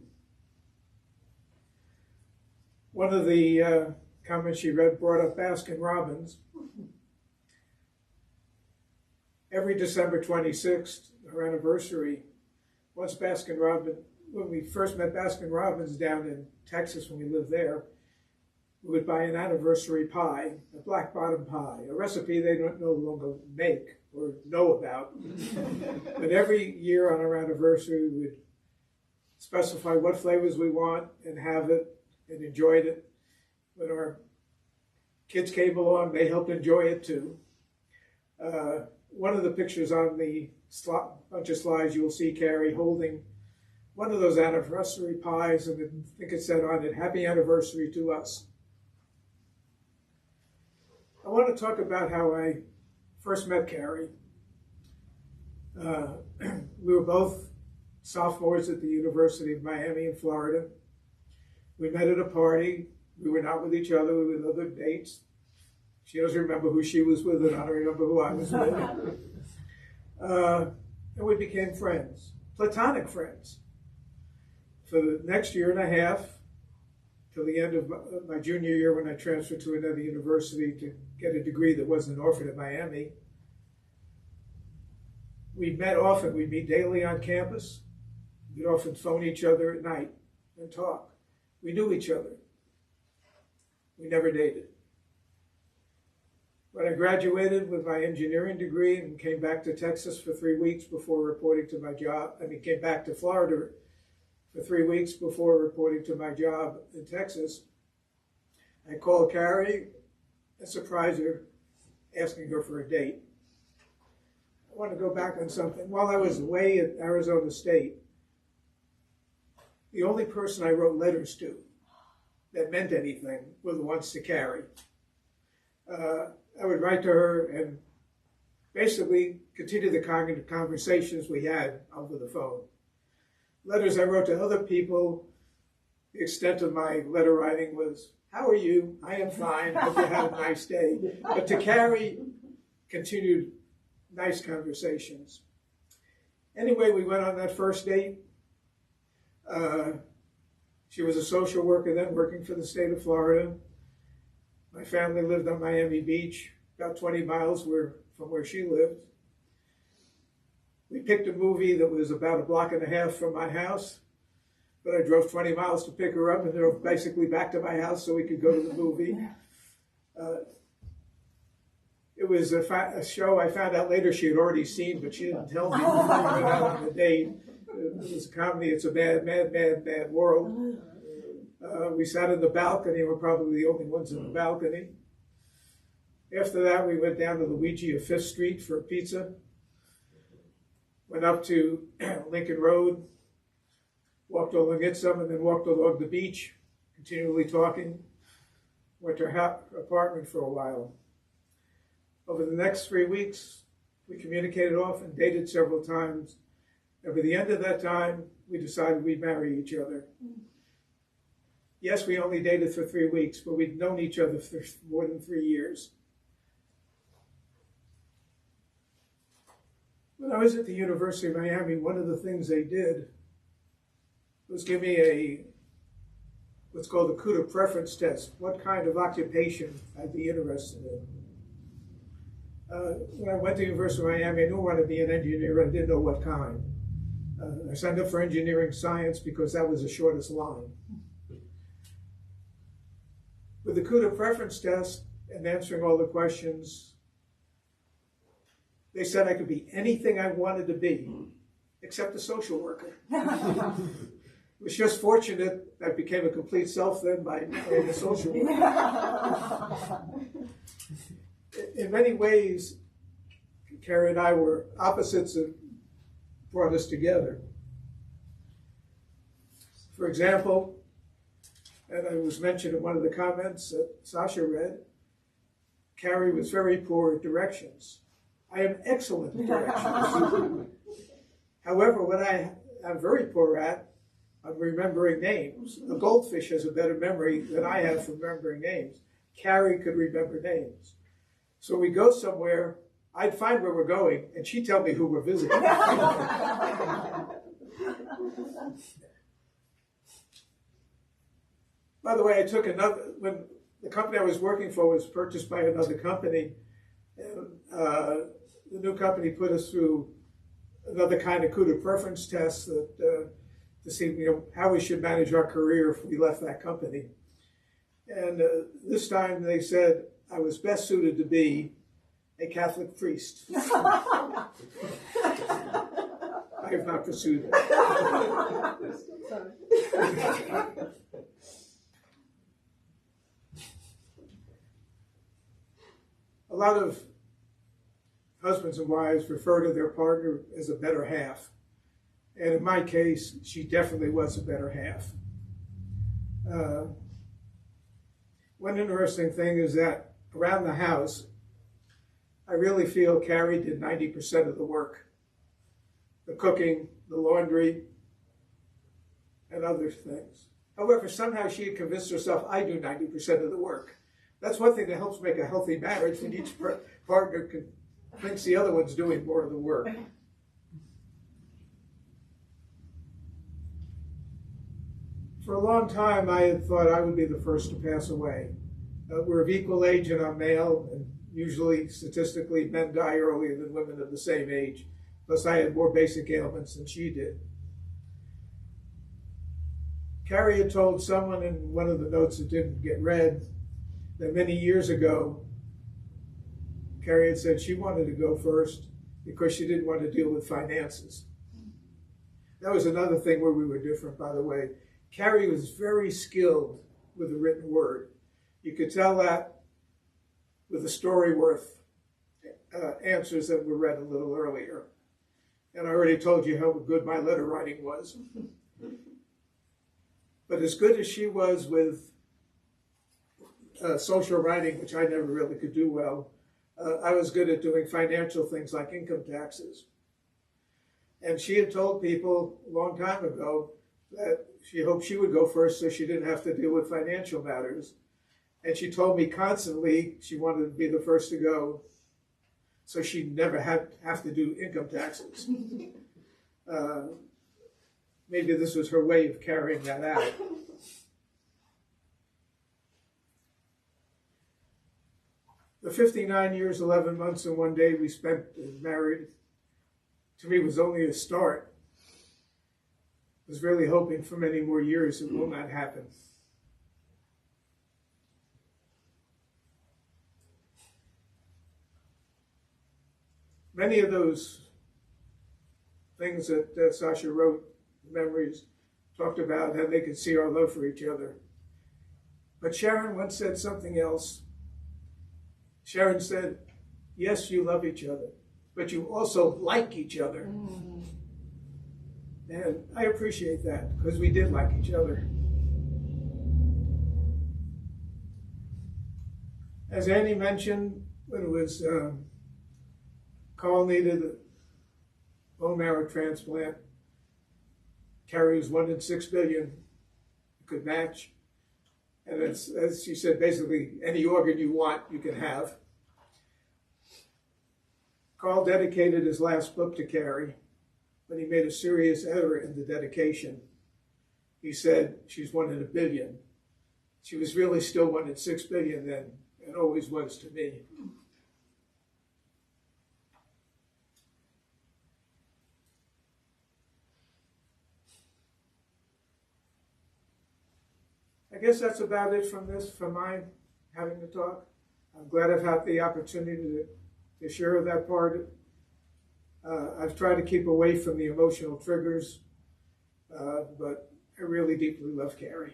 One of the comments she read brought up Baskin-Robbins. Every December 26th, our anniversary, when we first met Baskin-Robbins down in Texas when we lived there, we would buy an anniversary pie, a black bottom pie, a recipe they don't no longer make or know about. But every year on our anniversary, we would specify what flavors we want and have it and enjoyed it. When our kids came along, they helped enjoy it too. One of the pictures on the bunch of slides, you will see Cari holding one of those anniversary pies, and I think it said on it, "Happy anniversary to us." I want to talk about how I first met Cari. We were both sophomores at the University of Miami in Florida. We met at a party. We were not with each other, we were with other dates. She doesn't remember who she was with, and I don't remember who I was with. And we became friends, platonic friends. For the next year and a half, till the end of my junior year when I transferred to another university to get a degree that wasn't offered at Miami, we met often. We'd meet daily on campus. We'd often phone each other at night and talk. We knew each other. We never dated. When I graduated with my engineering degree and came back to Texas for 3 weeks before reporting to my job, came back to Florida for 3 weeks before reporting to my job in Texas. I called Cari and surprised her, asking her for a date. I want to go back on something. While I was away at Arizona State, the only person I wrote letters to that meant anything were the ones to Cari. I would write to her and basically continue the conversations we had over the phone. Letters I wrote to other people, the extent of my letter writing was, "How are you? I am fine. Hope you have a nice day." But to Cari, continued nice conversations. Anyway, we went on that first date. She was a social worker then, working for the state of Florida. My family lived on Miami Beach, about 20 miles from where she lived. We picked a movie that was about a block and a half from my house, but I drove 20 miles to pick her up and drove basically back to my house so we could go to the movie. It was a show I found out later she had already seen, but she didn't tell me when we went out on the date. It was a comedy. It's a bad, mad, mad, bad world. We sat in the balcony. We're probably the only ones in the balcony. After that, we went down to Luigi of 5th Street for a pizza. Went up to Lincoln Road, walked along Itsum, and then walked along the beach, continually talking. Went to her apartment for a while. Over the next 3 weeks, we communicated off and dated several times. And by the end of that time, we decided we'd marry each other. Yes, we only dated for 3 weeks, but we'd known each other for more than 3 years. When I was at the University of Miami, one of the things they did was give me what's called a CUDA preference test, what kind of occupation I'd be interested in. When I went to the University of Miami, I knew I wanted to be an engineer. I didn't know what kind. I signed up for engineering science because that was the shortest line. With the CUDA preference test and answering all the questions, they said I could be anything I wanted to be, except a social worker. It was just fortunate I became a complete self then by being a social worker. In many ways, Cari and I were opposites that brought us together. For example, and it was mentioned in one of the comments that Sasha read, Cari was very poor at directions. I am excellent at directions. However, what I'm very poor at, I'm remembering names. A goldfish has a better memory than I have for remembering names. Cari could remember names. So we go somewhere, I'd find where we're going, and she'd tell me who we're visiting. By the way, when the company I was working for was purchased by another company, and the new company put us through another kind of CUDA preference test to see how we should manage our career if we left that company. And this time they said I was best suited to be a Catholic priest. I have not pursued that. A lot of husbands and wives refer to their partner as a better half. And in my case, she definitely was a better half. One interesting thing is that around the house, I really feel Cari did 90% of the work. The cooking, the laundry, and other things. However, somehow she had convinced herself I do 90% of the work. That's one thing that helps make a healthy marriage, when each partner thinks the other one's doing more of the work. For a long time, I had thought I would be the first to pass away. We're of equal age and I'm male, and usually, statistically, men die earlier than women of the same age. Plus, I had more basic ailments than she did. Cari had told someone in one of the notes that didn't get read that many years ago, Cari had said she wanted to go first because she didn't want to deal with finances. That was another thing where we were different, by the way. Cari was very skilled with the written word. You could tell that with the Storyworth answers that were read a little earlier. And I already told you how good my letter writing was. But as good as she was with social writing, which I never really could do well, I was good at doing financial things like income taxes. And she had told people a long time ago that she hoped she would go first so she didn't have to deal with financial matters. And she told me constantly she wanted to be the first to go so she never have to do income taxes. Maybe this was her way of carrying that out. The 59 years, 11 months, and 1 day we spent married, to me, was only a start. I was really hoping for many more years it will not happen. Many of those things that Sasha wrote, memories, talked about how they could see our love for each other. But Sharon once said something else. Sharon said, yes, you love each other, but you also like each other. And I appreciate that, because we did like each other. As Annie mentioned, when it was Carl needed a bone marrow transplant, Cari was 1 in 6 billion, could match. And as she said, basically, any organ you want, you can have. Carl dedicated his last book to Cari, but he made a serious error in the dedication. He said, she's 1 in a billion. She was really still 1 in 6 billion then, and always was to me. I guess that's about it from my having to talk. I'm glad I've had the opportunity to share that part. I've tried to keep away from the emotional triggers, but I really deeply love Cari.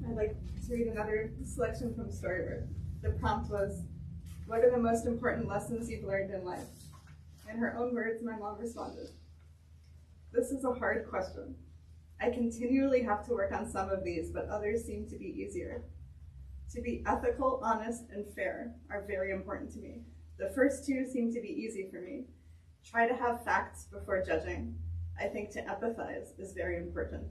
I'd like to read another selection from Storyworth. The prompt was, what are the most important lessons you've learned in life? In her own words, my mom responded, this is a hard question. I continually have to work on some of these, but others seem to be easier. To be ethical, honest, and fair are very important to me. The first two seem to be easy for me. Try to have facts before judging. I think to empathize is very important.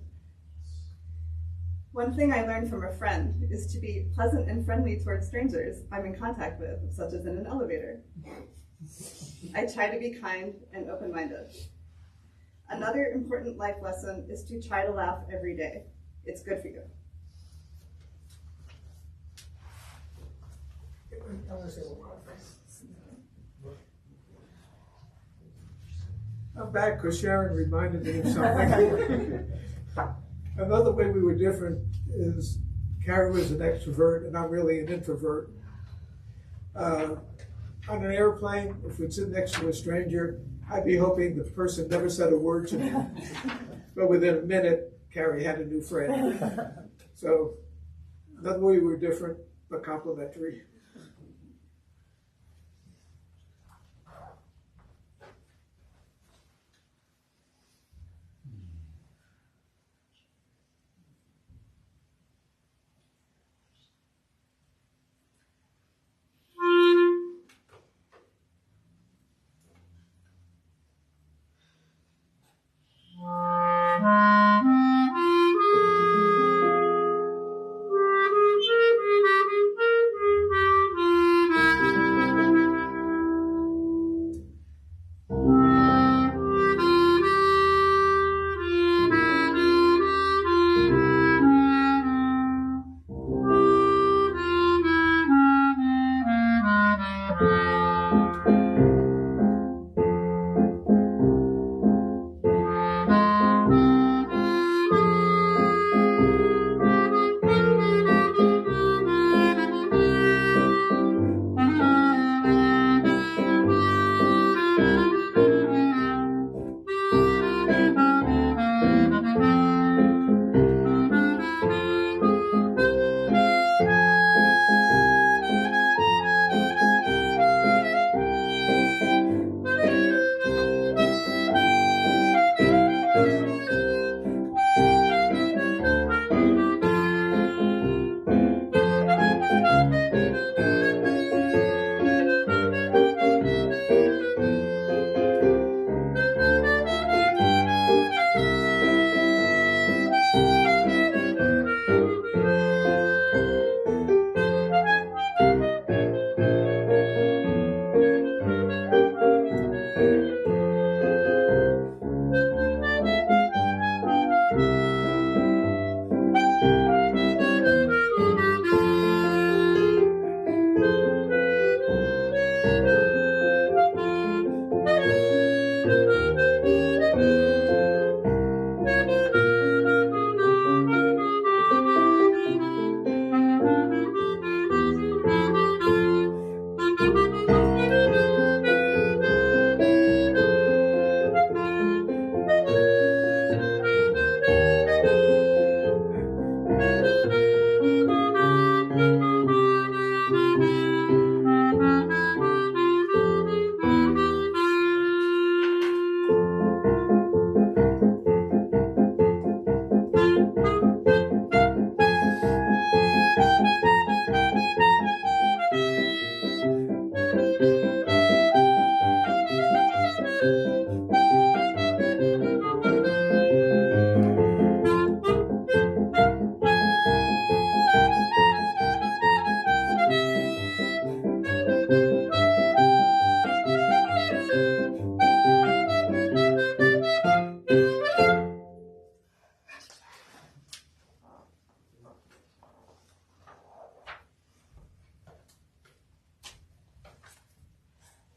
One thing I learned from a friend is to be pleasant and friendly towards strangers I'm in contact with, such as in an elevator. I try to be kind and open-minded. Another important life lesson is to try to laugh every day. It's good for you. I'm back because Sharon reminded me of something. Another way we were different is Cari was an extrovert and I'm really an introvert. On an airplane, if we'd sit next to a stranger, I'd be hoping the person never said a word to me. But within a minute, Cari had a new friend. So another way we were different, but complementary.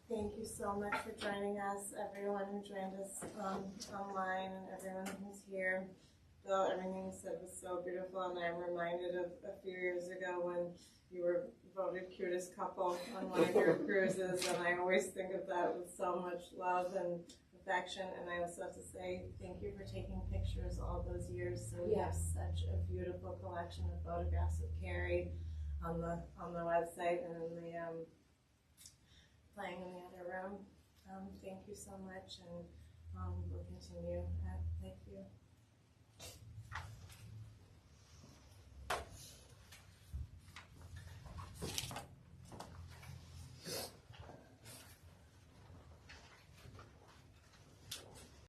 Thank you so much for joining us, everyone who joined us online and everyone who's here. Bill, everything you said was so beautiful, and I'm reminded of a few years ago when you were voted cutest couple on one of your cruises, and I always think of that with so much love and affection. And I also have to say thank you for taking pictures all those years. So we have such a beautiful collection of photographs of Cari on the website and in the playing in the other room. Thank you so much, and we'll continue at Lakeview.